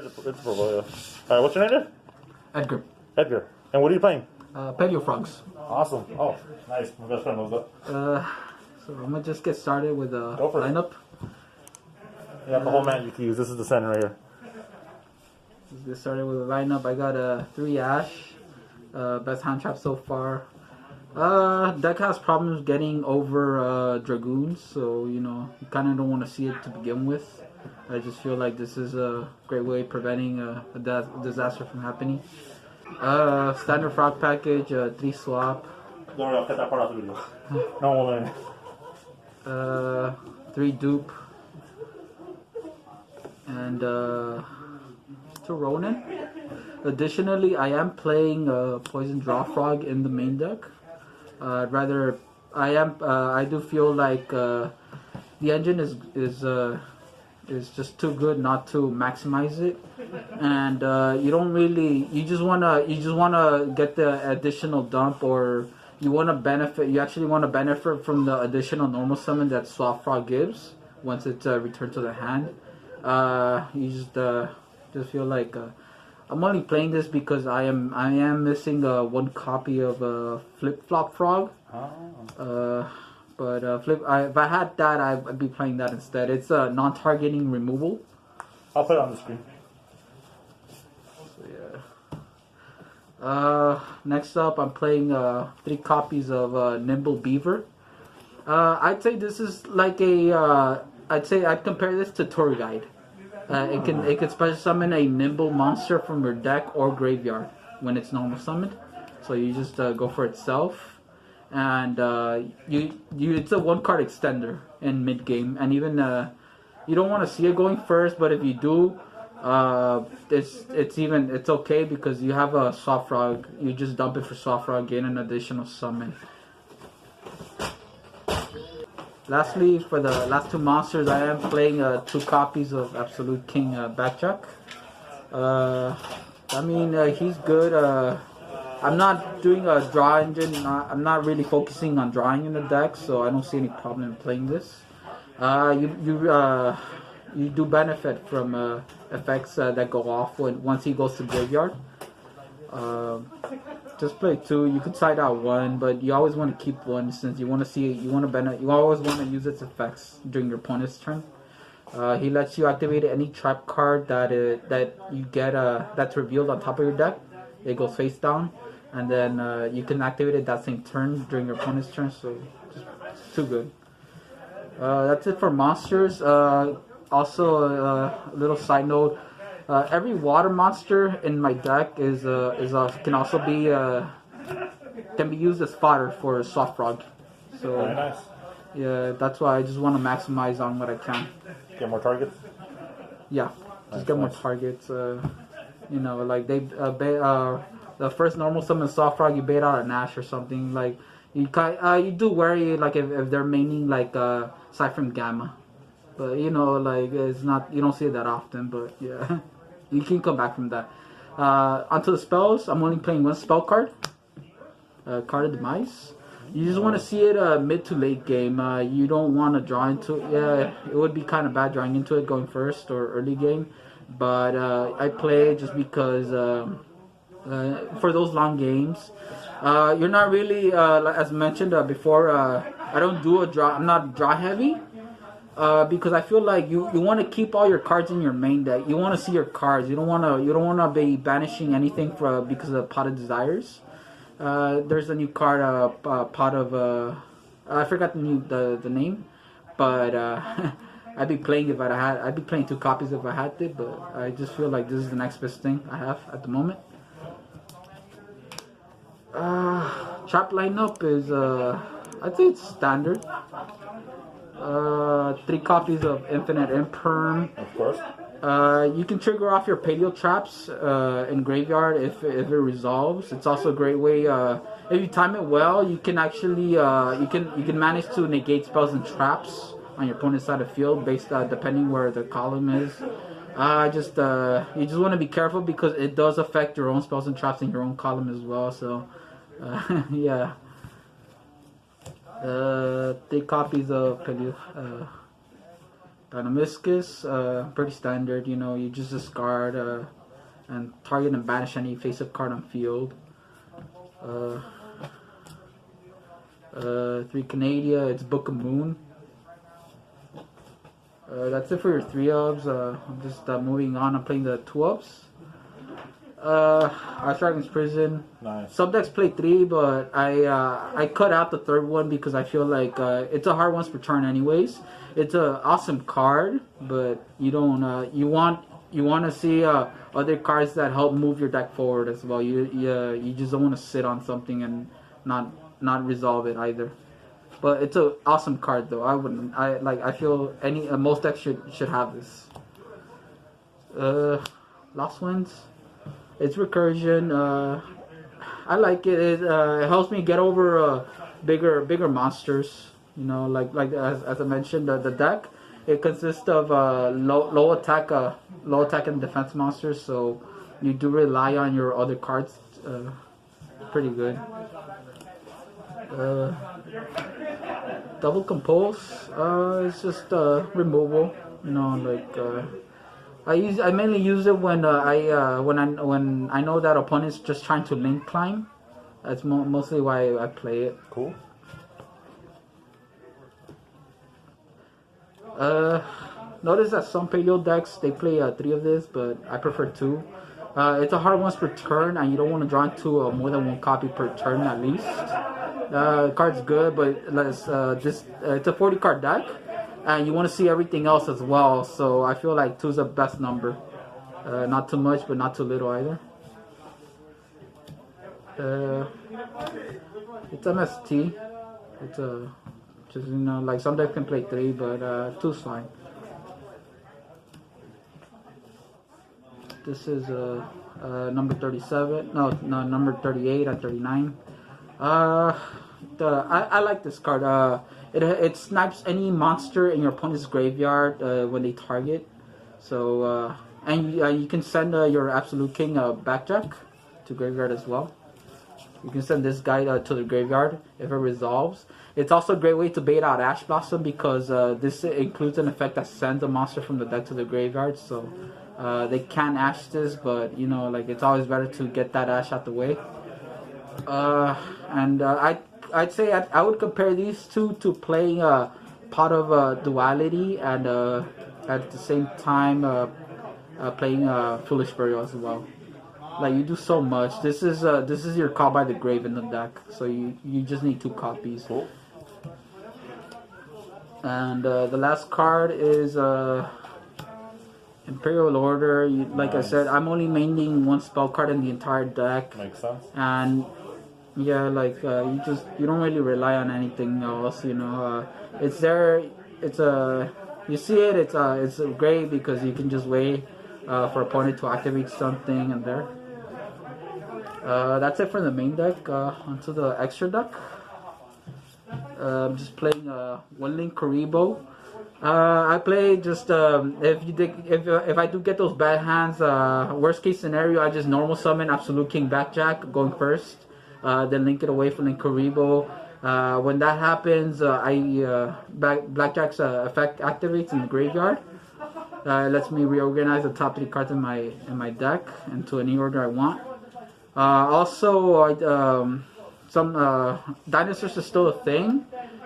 it's portfolio. Alright, what's your name there? Edgar. Edgar. And what are you playing? Paleo frogs. Awesome. Oh, nice. My best friend knows that. So I'm gonna just get started with the lineup. You got the whole man you can use. This is the center right here. Let's get started with the lineup. I got a 3 Ash. Best hand trap so far. Deck has problems getting over Dragoons, so you know you kind of don't want to see it to begin with. I just feel like this is a great way of preventing a disaster from happening. Standard frog package, 3 swap. Don't worry, I'll cut that part out of the video. No one will. 3 dupe. And 2 Ronin. Additionally, I am playing Poison Draw Frog in the main deck. I do feel like the engine is just too good not to maximize it, and you just wanna get the additional dump, or you actually want to benefit from the additional normal summon that Soft Frog gives once it's returned to the hand. You just feel like I'm only playing this because I am missing 1 copy of Flip Flop Frog. But if I had that, I'd be playing that instead. It's a non-targeting removal. I'll put it on the screen. So yeah. Next up, I'm playing 3 copies of Nimble Beaver. I'd say this is like I'd compare this to Tour Guide. It can special summon a Nimble monster from your deck or graveyard when it's normal summoned. So you just go for itself. And it's a 1-card extender in mid game, and even you don't want to see it going first, but if you do, it's okay because you have a Soft Frog. You just dump it for Soft Frog, gain an additional summon. Lastly, for the last 2 monsters, I am playing 2 copies of Absolute King Backjack. I mean, he's good. I'm not doing a draw engine. I'm not really focusing on drawing in the deck, so I don't see any problem in playing this. You do benefit from effects that go off once he goes to graveyard. Just play 2. You could side out 1, but you always want to keep 1 since you want to see you always want to use its effects during your opponent's turn. He lets you activate any trap card that you get that's revealed on top of your deck. It goes face down. And then you can activate it that same turn during your opponent's turn, so it's too good. That's it for monsters. Also, a little side note: every water monster in my deck can also be used as fodder for Soft Frog. So very nice. Yeah, that's why I just want to maximize on what I can. Get more targets. Yeah, just get more targets. You know, like the first normal summon Soft Frog, you bait out an Ash or something. Like you do worry like if they're maining like Cypher Gamma, but you know like it's not, you don't see it that often. But yeah, you can come back from that. Onto the spells, I'm only playing 1 spell card. Card of Demise. You just want to see it mid to late game. You don't want to draw into it. Yeah, it would be kind of bad drawing into it going first or early game. But I play it just because. For those long games, you're not really, as mentioned before, I don't do a draw. I'm not draw heavy because I feel like you want to keep all your cards in your main deck. You want to see your cards. You don't want to be banishing anything because of Pot of Desires. There's a new card, Pot of I forgot the name, but I'd be playing I'd be playing 2 copies if I had it. But I just feel like this is the next best thing I have at the moment. Trap lineup is I'd say it's standard. 3 copies of Infinite Imperm. Of course. You can trigger off your Paleo traps in graveyard if it resolves. It's also a great way. If you time it well, you can actually you can manage to negate spells and traps on your opponent's side of the field based depending where the column is. You just want to be careful because it does affect your own spells and traps in your own column as well. So yeah. 3 copies of Dynamiscus, pretty standard. You know, you just discard and target and banish any face-up card on field. 3 Canadia, it's Book of Moon. That's it for your 3-ups. I'm just moving on. I'm playing the 2-ups. Ice Dragon's Prison. Nice. Some decks play 3, but I cut out the 3rd one because I feel like it's a hard once per turn anyways. It's an awesome card, but you don't you want to see other cards that help move your deck forward as well. You just don't want to sit on something and not resolve it either. But it's an awesome card though. I feel most decks should have this. Lost Winds. It's Recursion. I like it. It helps me get over bigger monsters. You know, like as I mentioned, the deck, it consists of low attack and defense monsters. So you do rely on your other cards. Pretty good. Double Compose. It's just removal. You know, like. I mainly use it when I know that opponent's just trying to link climb. That's mostly why I play it. Cool. Notice that some paleo decks they play 3 of this, but I prefer 2. It's a hard once per turn, and you don't want to draw into more than 1 copy per turn at least. The card's good, but it's a 40 card deck. And you want to see everything else as well, so I feel like 2 is the best number. Not too much, but not too little either. It's MST. It's just, you know, like some decks can play 3, but 2's fine. This is number 37. No, number 38 and 39. I like this card. It snipes any monster in your opponent's graveyard when they target. So and you can send your Absolute King Backjack to graveyard as well. You can send this guy to the graveyard if it resolves. It's also a great way to bait out Ash Blossom because this includes an effect that sends a monster from the deck to the graveyard. So they can Ash this, but you know, like it's always better to get that Ash out the way. I'd say I would compare these two to playing Pot of Duality and at the same time playing Foolish Burial as well. Like you do so much. This is your Call by the Grave in the deck, so you just need 2 copies. Cool. And the last card is Imperial Order. Like I said, I'm only maining 1 spell card in the entire deck. Makes sense. And yeah, like you don't really rely on anything else, you know. It's there. You see it. It's great because you can just wait for opponent to activate something, and there. That's it for the main deck. Onto the extra deck. I'm just playing One Link Karibo. I play just if I do get those bad hands. Worst case scenario, I just normal summon Absolute King Backjack going first. Then link it away from the Karibo. When that happens, Blackjack's effect activates in the graveyard. It lets me reorganize the top 3 cards in my deck into any order I want. Also, some dinosaurs is still a thing,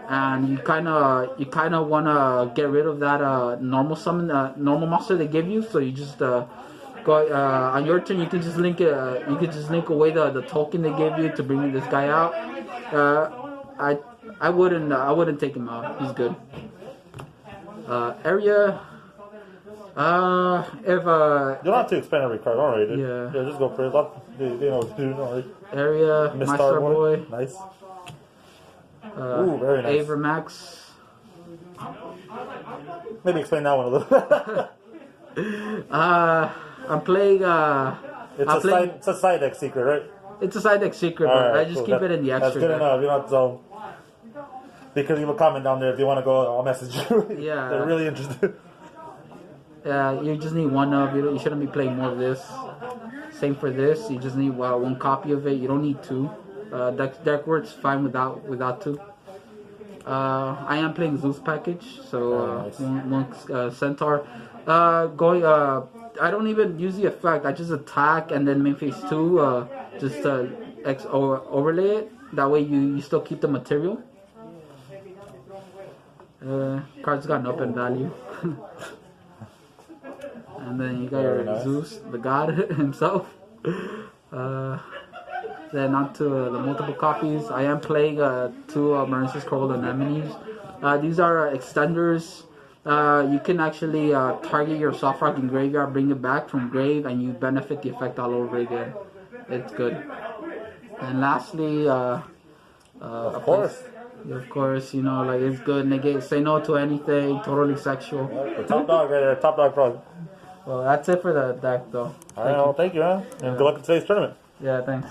and you kind of want to get rid of that normal summon normal monster they give you. So you just go on your turn. You can just link it. You can just link away the token they give you to bring this guy out. I wouldn't take him out. He's good. Area. If you don't have to explain every card already. Yeah. Yeah, just go for it. They know what to do already. Area. My Star Boy. Nice. Ooh, very nice. Avramax. Maybe explain that one a little bit. I'm playing. It's a side deck secret, right? It's a side deck secret, but I just keep it in the extra. That's good deck. enough. You don't have to. Because you will comment down there if you want to go. I'll message you. Yeah. They're really interested. You just need 1 of. You shouldn't be playing more of this. Same for this. You just need 1 copy of it. You don't need 2. Deck works fine without 2. I am playing Zeus package, so Nice. one centaur. I don't even use the effect. I just attack and then main phase 2. Just overlay it. That way you still keep the material. Cards got up in value. And then you got Very your nice. Zeus, the god himself. Then on to the multiple copies. I am playing 2 Marissa's Coral Anemones. These are extenders. You can actually target your soft rock in graveyard, bring it back from grave, and you benefit the effect all over again. It's good. And lastly, Of course. of course, you know, like it's good. Negate, say no to anything, totally sexual. The top dog right there, top dog pro. Well, that's it for the deck, though. All right, well, thank you, man. And good luck in today's tournament. Yeah, thanks.